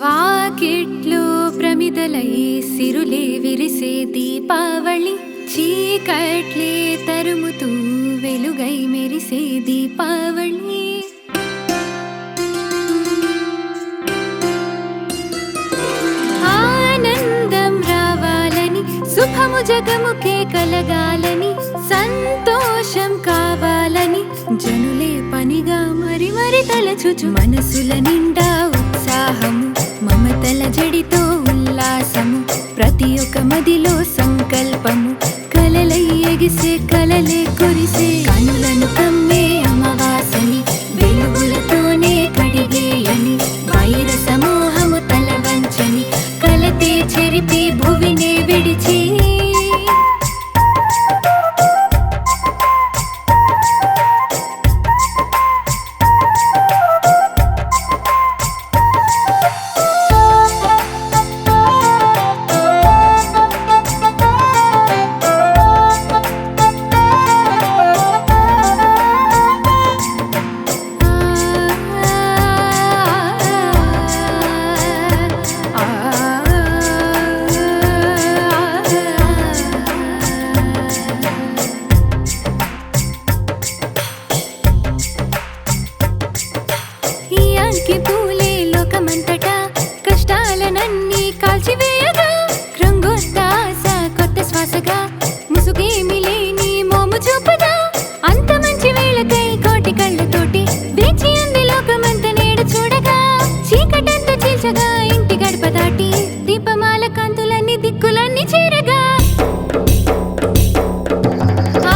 వాకిట్లో ప్రమిదలై సిరులే విరిసే దీపావళి, చీకట్లే తరుముతూ వెలుగై మెరిసే దీపావళి. ఆనందం రావాలని, శుభము జగముకే కలగాలని, సంతోషం కావాలని జనులే పనిగా మరి మరి తలచుచు, మనసుల నిండా ఉత్సాహము, మమతల జడితో ఉల్లాసము, ప్రతి ఒక్క మదిలో సంకల్పము, కలలై ఎగిసే కలలే కురిసే, కనులను కమ్మే అమావాసని వెలుగులతోనే కడిగేయని, వైర సమూహము తల వంచని, కలతే చెరిపి భువినే విడిచి. పూలే లోకమంతటా కష్టాలనన్నీ కాల్చివేయగా, రంగొత్త ఆశ కొత్త శ్వాసగా, ముసుగేమి లేని మోము చూపగా, అంత మంచి వేళకై కోటి కళ్ళతోటి వేచి అంది లోకమంత నేడు చూడగా, చీకటంతా చీల్చగా ఇంటి గడప దాటి దీపమాల కాంతులన్నీ దిక్కులన్నీ చేరగా,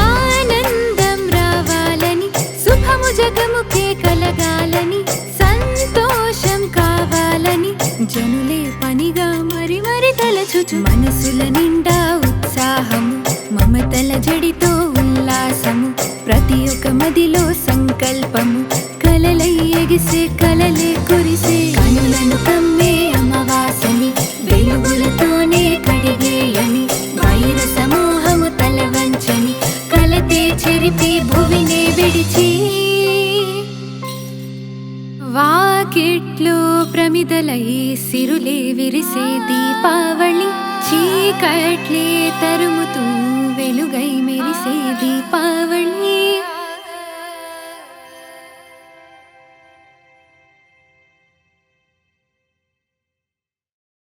ఆనందం రావాలని, శుభము జగముకే కలగాలని, సంతోషం కావాలని జనులే పనిగా మరి మరి తలచుచు, మనసుల నిండా ఉత్సాహము, మమతల జడితో ఉల్లాసము, ప్రతి ఒక్క మదిలో సంకల్పము, కలలై ఎగిసే కలలే కురిసే, కనులను కమ్మే అమావాసని వెలుగులతోనే కడిగేయని, వైర సమూహము తల వంచని, కలతే చెరిపి భువినే విడిచి. వాకిట్లో ప్రమిదలై సిరులే విరిసే దీపావళి, చీకట్లే తరుముతూ వెలుగై